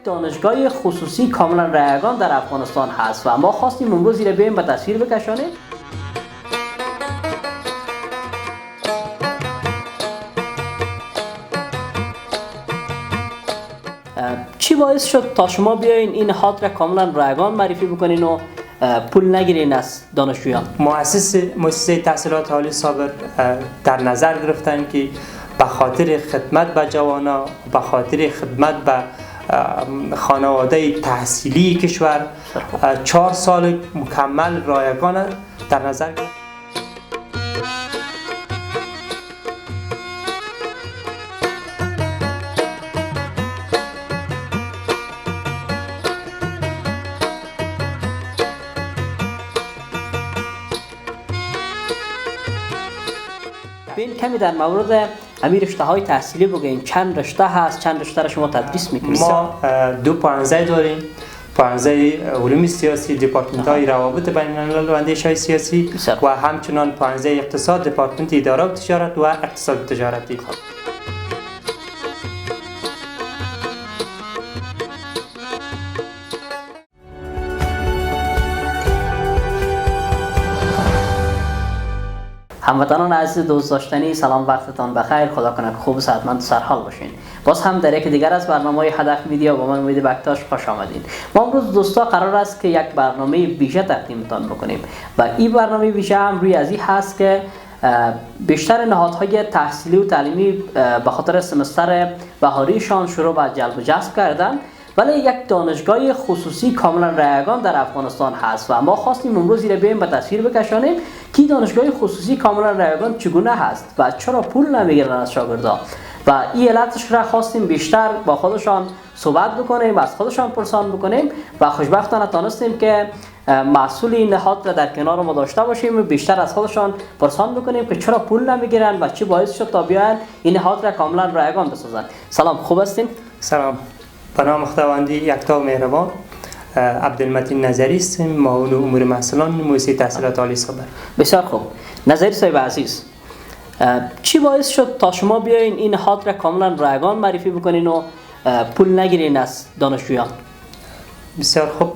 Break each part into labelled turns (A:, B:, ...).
A: دانشگاه خصوصی کاملا رایگان در افغانستان هست و ما خواستیم امروز را بیایم به تصویر بکشانیم. چی باعث شد تا شما بیاین این نهاد را کاملا رایگان معرفی بکنین و پول نگیرین از دانشجویان؟
B: مؤسسه تحصیلات عالی صابر در نظر گرفتن که به خاطر خدمت به جوانا، به خاطر خدمت به خانواده تحصیلی کشور 4 سال مکمل رایگان در نظر گرفت.
A: بین کمی در مورد همین رشته های تحصیلی بگین. چند رشته هست؟ چند رشته را شما تدریس میکنید؟
B: ما 2 پانزه داریم. پانزه علوم سیاسی، دپارتمنت های روابط بین الملل و اندیشه های سیاسی و همچنان پانزه اقتصاد، دپارتمنت اداره و تجارت و اقتصاد تجارتی.
A: هموطنان عزیز دوست داشتنی، سلام، وقتتان بخیر. خدا کنه که خوب و صحتمند و سرحال باشین. باز هم در یک دیگر از برنامه هدف میدیا با من امید بکتاش خوش آمدین. ما امروز دوستا قرار است که یک برنامه ویژه تقدیمتان بکنیم و این برنامه ویژه هم روی از این هست که بیشتر نهادهای تحصیلی و تعلیمی به خاطر سمستر بهاریشان شروع به جلب و جذب کردن، ولی یک دانشگاه خصوصی کاملا رایگان در افغانستان هست و ما خواستیم امروز را بیایم به تصویر بکشانیم که دانشگاه خصوصی کاملا رایگان چگونه هست و چرا پول نمیگیرن از شاگردان و این علتش را خواستیم بیشتر با خودشان صحبت بکنیم، از خودشان پرسان بکنیم و خوشبختانه تانستیم که مسئول این نهاد را در کنار ما داشته باشیم و بیشتر از خودشان پرسان بکنیم که چرا پول نمیگیرن و چی باعث شد تا بیان این نهاد را کاملا رایگان بسازن. سلام، خوب هستین؟
B: سلام، به نام خداوندی یکتا و مهربان. عبدالمتین نظری هستم، معاون امور محصلان مؤسسه تحصیلات عالی صابر.
A: بسیار خوب. نظری صاحب عزیز، چی باعث شد تا شما بیاین این نهاد را کاملا رایگان معرفی بکنین و پول نگیرین از دانشجویان؟
B: بسیار خوب.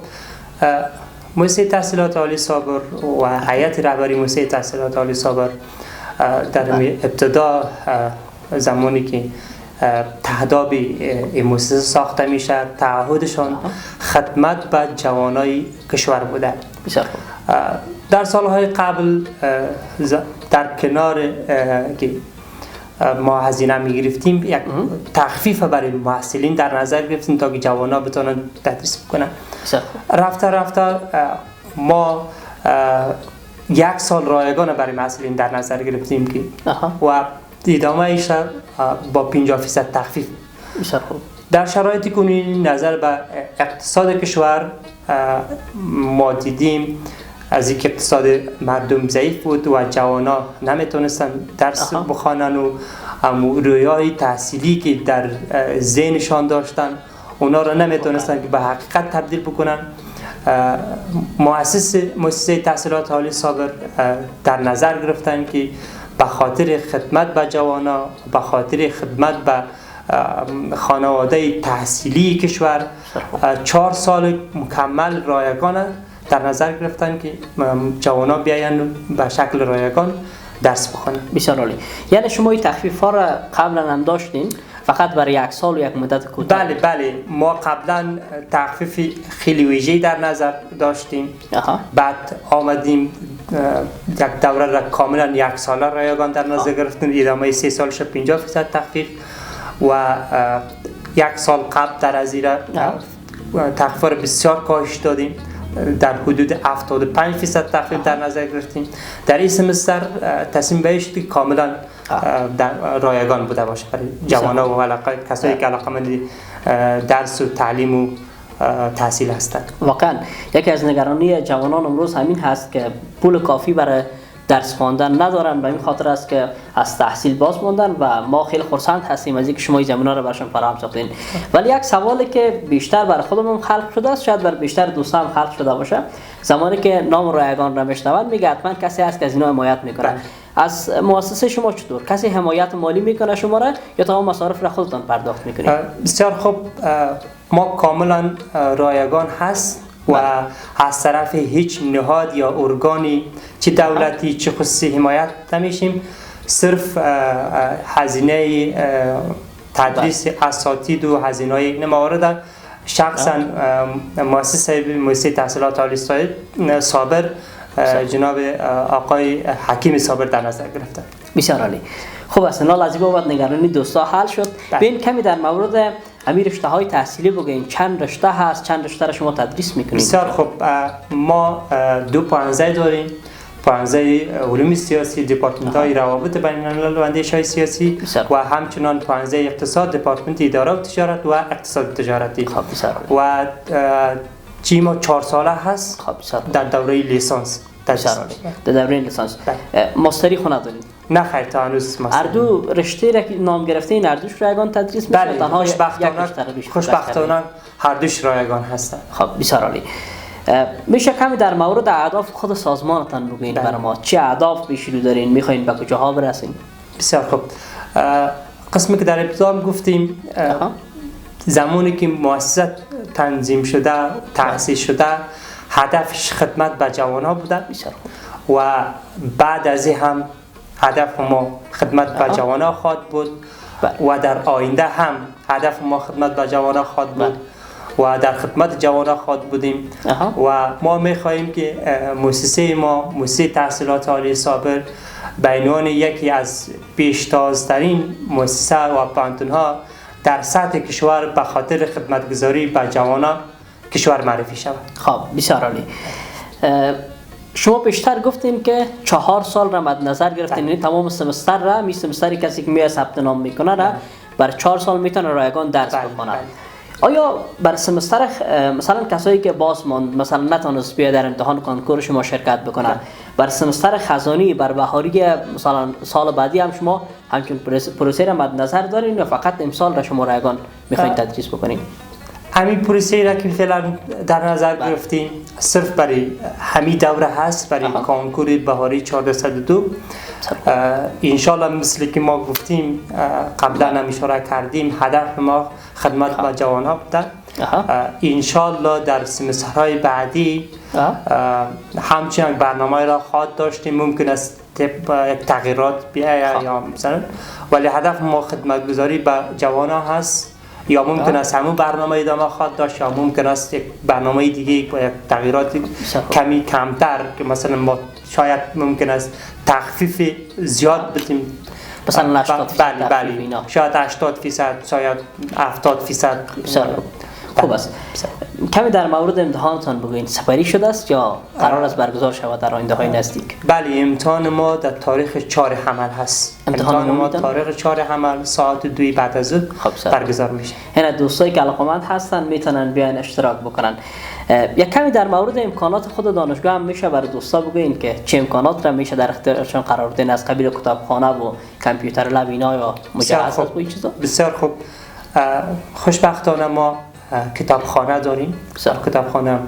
B: مؤسسه تحصیلات عالی صابر و هیئت رهبری مؤسسه تحصیلات عالی صابر در ابتدا زمانی که تهداب این مؤسسه ساخته میشه، تعهدشان خدمت به جوانای کشور بوده.
A: بسیار خوب.
B: در سالهای قبل در کنار که ما هزینه میگرفتیم یک تخفیف برای محصلین در نظر گرفتیم تا که جوانا بتونن تدریس بکنن. رفته ما 1 سال رایگان برای محصلین در نظر گرفتیم که و ادامه ایش با 50% تخفیف. در شرایطی کنونی نظر به اقتصاد کشور ما دیدیم از اینکه اقتصاد مردم ضعیف بود و جوانا نمیتونستن درس بخوانن و رویای تحصیلی که در ذهنشان داشتن اونا را نمیتونستن که به حقیقت تبدیل بکنن. مؤسسه تحصیلات عالی صابر در نظر گرفتن که به خاطر خدمت به جوانا، به خاطر خدمت به خانواده تحصیلی کشور 4 سال مکمل رایگان در نظر گرفتن که جوانا بیاین به شکل رایگان درس بخونن.
A: بسیار عالی. یعنی شما این تخفیف ها را قبلا هم داشتین فقط برای 1 سال و یک مدت کوتاه؟
B: بله، ما قبلا تخفیف خیلی ویژه‌ای در نظر داشتیم. بعد آمدیم یک دوره را کاملا 1 ساله رایگان در نظر گرفتیم، ادامه 3 سالش 50% تخفیف و 1 سال قبل در از این تخفیف را بسیار کاهش دادیم، در حدود 75% تخفیف در نظر گرفتیم. در این سمستر تصمیم به شد که کاملا رایگان بوده باشه برای جوانا و کسایی که علاقه‌مند درس و تعلیم و تحصیل هستند.
A: واقعا یکی از نگرانی جوانان امروز همین هست که پول کافی برای درس خواندن ندارن و این خاطر است که از تحصیل باز موندن و ما خیلی خرسند هستیم از اینکه شما این زمینه رو براشون فراهم ساختین. ولی یک سوالی که بیشتر برای خودمون خلق شده است، شاید برای بیشتر دوستان خلق شده باشه، زمانی که نام رایگان را میشنون میگه حتما کسی هست که از اینا حمایت میکنه. از مؤسسه شما چطور؟ کسی حمایت مالی میکنه شما را یا تا مصارف را خودتان پرداخت میکنید؟
B: بسیار خوب. ما کاملا رایگان هست و از طرف هیچ نهاد یا ارگانی چه دولتی چه خصوصی حمایت نمیشیم. صرف هزینه تدریس اساتید و هزینه های این موارد شخصا مؤسسه تحصیلات عالی صابر جناب آقای حکیم صابر در نظر گرفتن.
A: بسیار عالی. خوب است. نال از این بابت نگرانی دوستا حل شد. ببین کمی در مورد همین رشته های تحصیلی بگین، چند رشته هست، چند رشته را شما تدریس میکنید؟
B: بسیار خوب. ما 2 پانزه داریم. پانزه علوم سیاسی، دپارتمنت های روابط بین الملل و اندیشه های سیاسی و همچنان پانزه اقتصاد، دپارتمنت اداره و تجارت و اقتصاد تجارتی.
A: خب بسیار
B: و چیما 4 ساله هست.
A: خب بسیار
B: در دوره لیسانس.
A: بسیار عالی. در دوره لیسانس. ماستری خو ندارید؟
B: نه خیر، تا هنوز ماستر.
A: هر دو رشته را که نام گرفته این هر دوش رایگان تدریس میشه؟
B: بله، خوشبختانه هر دوش رایگان هستند.
A: خب بسیار عالی. میشه کمی در مورد اهداف خود سازمانتان بگین برای ما؟ چه اهداف پیش رو دارین؟ میخواین به کجاها برسین؟
B: بسیار خوب. قسمی که در ابتدا گفتیم زمانی که مؤسسه تنظیم شده، تأسیس شده، هدفش خدمت به جوانان بوده.
A: بسیار خوب.
B: و بعد از این هم هدف ما خدمت به جوانان خواهد بود و در آینده هم هدف ما خدمت به جوانان خواهد بود و در خدمت جوانان خواهد بودیم. و ما می‌خواهیم که مؤسسه ما، مؤسسه تحصیلات عالی صابر، به عنوان یکی از پیشتازترین مؤسسه و پانتون‌ها در سطح کشور به خاطر خدمتگزاری به جوانان کشور معرفی شود.
A: خب بسیار عالی. شما بیشتر گفتین که 4 سال را مد نظر گرفتین، یعنی تمام سمستر را، می سمستری کسی که میاد ثبت نام میکنه را بر 4 سال میتونه رایگان درس بخونه. آیا بر سمستر مثلا کسایی که باز ماند، مثلا نتونست بیا در امتحان کنکور شما شرکت بکنن، بر سمستر خزانی، بر بهاری مثلا سال بعدی هم شما همچون پروسه را مد نظر دارین یا فقط امسال را شما رایگان میخواین تدریس بکنین؟
B: همین پروسه را که فعلا در نظر گرفتیم صرف برای همین دوره هست، برای کنکور بهاری 1402. انشالله مثل که ما گفتیم قبلا هم اشاره کردیم، هدف ما خدمت به جوانان بوده. انشالله در سمسترهای بعدی همچنان برنامه را خواهد داشتیم. ممکن است یک تغییرات بیاید یا مثلا، ولی هدف ما خدمت گذاری به جوانان هست. یا ممکن است همون برنامه ادامه خواهد داشت یا ممکن است یک برنامه دیگه با یک تغییرات کمی کمتر که مثلا ما شاید ممکن است تخفیف زیاد بدیم،
A: مثلا 80%.
B: بله شاید 80%، شاید 70%.
A: خوب است. کمی در مورد امتحانتان بگوین. سپری شده است یا قرار است برگزار شود در آینده های نزدیک؟
B: بله، امتحان ما در تاریخ 4 حمل هست. امتحان ما تاریخ 4 حمل ساعت 2 بعد از ظهر برگزار میشه.
A: یعنی دوستایی که علاقمند هستن میتونن بیاین اشتراک بکنن. یک کمی در مورد امکانات خود دانشگاه هم میشه برای دوستا بگوین که چه امکانات را میشه در اختیارشون قرار دادن از قبیل کتابخانه و کامپیوتر لب اینا یا مجهز و این چیزا؟
B: بسیار خوب. خوشبختانه ما کتابخانه داریم. کتابخانه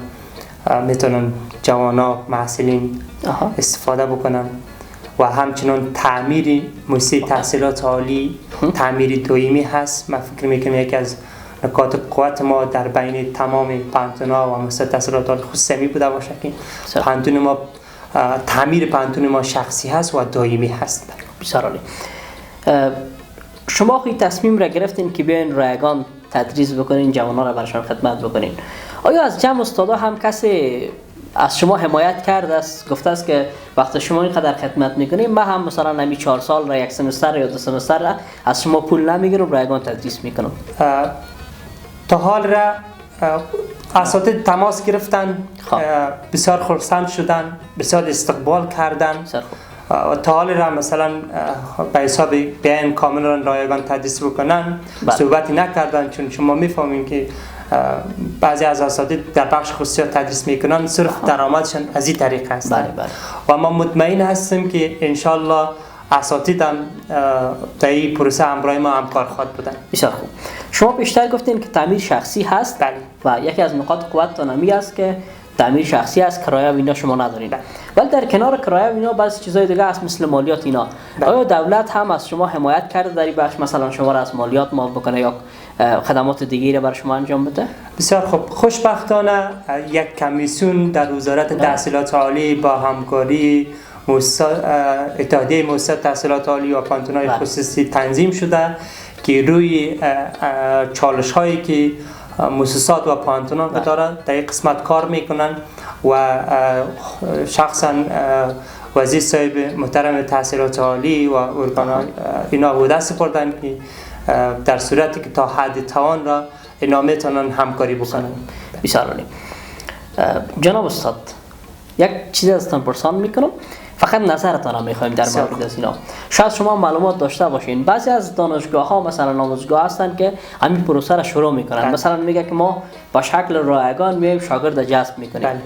B: میتونن جوانا محصلین استفاده بکنن و همچنان تعمیر مؤسسه تحصیلات عالی تعمیر دائمی هست. من فکر میکنم یکی از نکات قوت ما در بین تمام پانتونا و مؤسسه تحصیلات عالی خصوصی بوده باشه که پانتون ما تعمیر پانتون ما شخصی هست و دائمی هست.
A: بسیار عالی. شما خودی تصمیم را گرفتین که بیاین رایگان تدریس بکنین، جوانان را برشان خدمت بکنین. آیا از جمع استادا هم کسی از شما حمایت کرده است، گفته است که وقتی شما اینقدر خدمت میکنین ما هم مثلا نمی 4 سال را، 1 سمستر یا 2 سمستر را از شما پول نمیگیرم، رایگان تدریس میکنم؟
B: تا حال را اساتید تماس گرفتن، بسیار خرسند شدن، بسیار استقبال کردن. و تا حال را مثلا به حساب بیان کاملا رایگان تدریس بکنن صحبتی نکردن، چون شما میفهمین که بعضی از اساتید در بخش خصوصی تدریس میکنن، صرف درآمدشان از این طریق هست. و ما مطمئن هستیم که انشالله اساتید هم در این پروسه همراه ما همکار خواهد بودن.
A: بسیار خوب. شما بیشتر گفتین که تعمیر شخصی هست و یکی از نقاط قوتتان همی است که تعمیر شخصی است، کرایه و اینا شما ندارین. ولی در کنار کرایه و اینا بعضی چیزای دیگه هست مثل مالیات اینا. آیا دولت هم از شما حمایت کرده در این بخش، مثلا شما را از مالیات معاف بکنه یا خدمات دیگری را بر شما انجام بده؟
B: بسیار خوب. خوشبختانه یک کمیسیون در وزارت تحصیلات عالی با همکاری اتحادیه مؤسسات تحصیلات عالی و پانتون‌های خصوصی تنظیم شده که روی چالش هایی که مؤسسات و پانتونان دارند در این قسمت کار میکنن و شخصا وزیر صاحب محترم تحصیلات عالی و ارگان اینا بوده سپردن که در صورتی که تا حد توان را اینا میتونن همکاری بکنن.
A: بسیار عالی. جناب استاد یک چیز ازتان پرسان میکنم، فقط نظرتان هم میخوایم در مورد از اینا. شاید شما معلومات داشته باشین بعضی از دانشگاه ها مثلا آموزگاه هستن که همین پروسه را شروع میکنن. مثلا میگه که ما با شکل رایگان میایم شاگرد جذب میکنیم.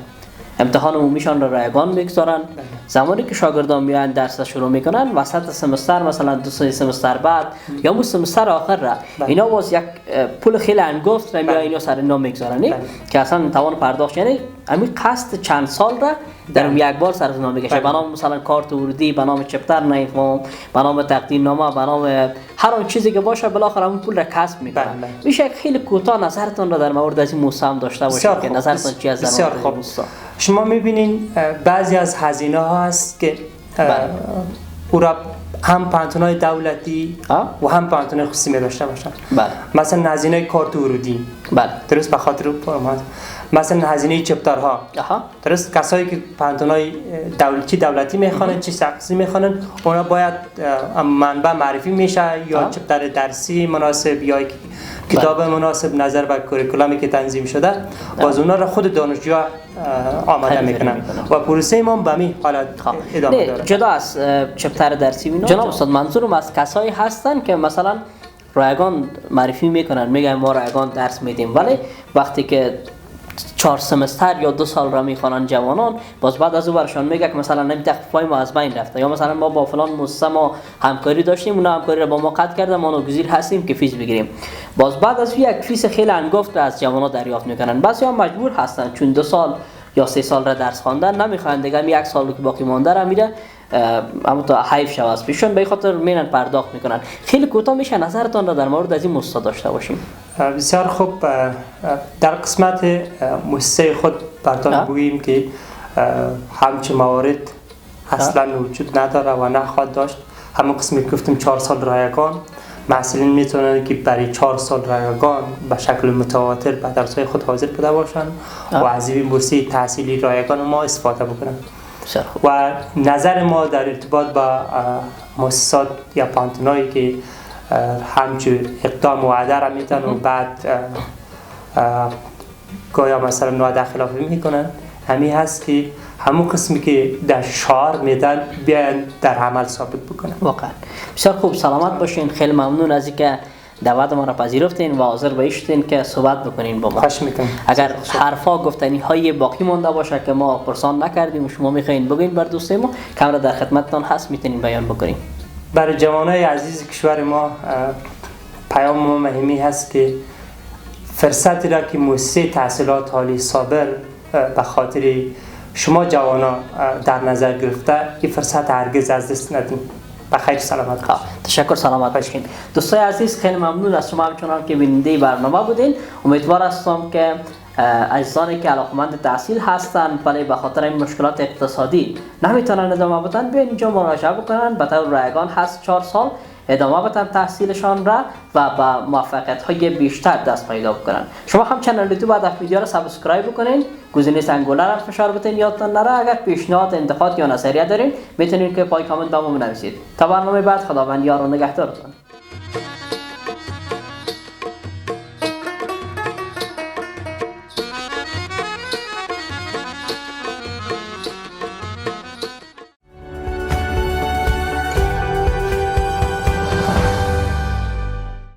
A: امتحان عمومیشان را رایگان میگذارن. زمانی که شاگردان میان درس شروع میکنن وسط سمستر مثلا 2 سمستر بعد یا مو سمستر آخر را اینا باز یک پول خیلی انگفت را میان اینا سر اینا میگذارن که اصلا توان پرداخت، یعنی همین قسط چند سال را در یک بار سر اینا میکشه. به نام مثلا کارت ورودی، به نام چپتر نیفهم، به نام تقدیرنامه، به نام هر اون چیزی که باشه بالاخره اون پول را کسب میکنن. میشه خیلی کوتاه نظرتون را در مورد از این موضوع هم داشته باشید که نظرتون چی از در مورد
B: شما میبینین بعضی از هزینه ها هست که او را هم پانتونای دولتی و هم پانتونای خصوصی می داشته باشن. مثلا هزینه کارت ورودی درست به خاطر مثلا هزینه چپترها درست کسایی که پانتونای دولتی میخوانن چی شخصی میخوانن اونا باید منبع معرفی میشه یا چپتر درسی مناسب یا کتاب مناسب نظر به کوریکولومی که تنظیم شده باز اونا را خود دانشجوها آماده میکنن و پروسه ما به همین حالت ادامه داره.
A: جدا از چپتر درسی اینا جناب استاد منظورم از کسایی هستن که مثلا رایگان معرفی میکنن میگن ما رایگان درس میدیم ولی وقتی که 4 سمستر یا 2 سال را میخوانن جوانان باز بعد از او برشان میگه که مثلا نمی تخفیفای ما از بین رفته یا مثلا ما با فلان مؤسسه ما همکاری داشتیم اونا همکاری را با ما قطع کرده ما ناگزیر هستیم که فیس بگیریم. باز بعد از یک فیس خیلی انگفت را از جوانان دریافت میکنن. بعضیا مجبور هستن چون 2 سال یا 3 سال را درس خواندن نمیخوان دیگه 1 سال که باقی مانده را میره اما تا حیف شود از پیشون به خاطر مینن پرداخت میکنن. خیلی کوتاه میشه نظرتون را در مورد از این موضوع داشته باشیم.
B: بسیار خوب. در قسمت مؤسسه خود براتون بگوییم که همچه موارد اصلا وجود نداره و نخواهد داشت. همون قسمی که گفتیم 4 سال رایگان محصلین میتونن که برای 4 سال رایگان به شکل متواتر به درس‌های خود حاضر بوده باشن و از این بورسیه تحصیلی رایگان ما استفاده بکنن. و نظر ما در ارتباط با مؤسسات یا پانتونایی که همچون اقدام وعده را میتن و بعد گایا مثلا نوعده خلافی میکنن همین هست که همون قسمی که در شعار میدن بیان در عمل ثابت بکنن.
A: واقعا بسیار خوب. سلامت باشین. خیلی ممنون از اینکه دعوت ما را پذیرفتین و حاضر بایستین که صحبت بکنین با ما.
B: خوش میکنم.
A: اگر حرفا گفتنی های باقی مونده باشه که ما پرسان نکردیم و شما میخواین بگین بر دوستای ما کاملا در خدمتتان هست میتونین بیان بکنین.
B: برای جوانای عزیز کشور ما پیام ما مهمی هست که فرصتی را که مؤسسه تحصیلات عالی صابر به خاطر شما جوانا در نظر گرفته این فرصت هرگز از دست ندیم. بخیر سلامت باشید.
A: تشکر. سلامت باشین. دوستای عزیز خیلی ممنون از شما همچنان که بیننده برنامه بودین. امیدوار هستم که عزیزانی که علاقمند تحصیل هستند ولی به خاطر این مشکلات اقتصادی نمیتونن ادامه بدن بیان اینجا مراجعه بکنن. به طور رایگان هست 4 سال ادامه بدن تحصیلشان را و با موفقیت های بیشتر دست پیدا بکنن. شما هم کانال یوتیوب هدف ویدیو را سابسکرایب بکنین، گزینه زنگوله را فشار بدین یادتان نره. اگر پیشنهاد انتقاد یا نظریه دارین میتونین که پای کامنت با ما بنویسید. تا برنامه بعد خداوند یار و نگهدارتون.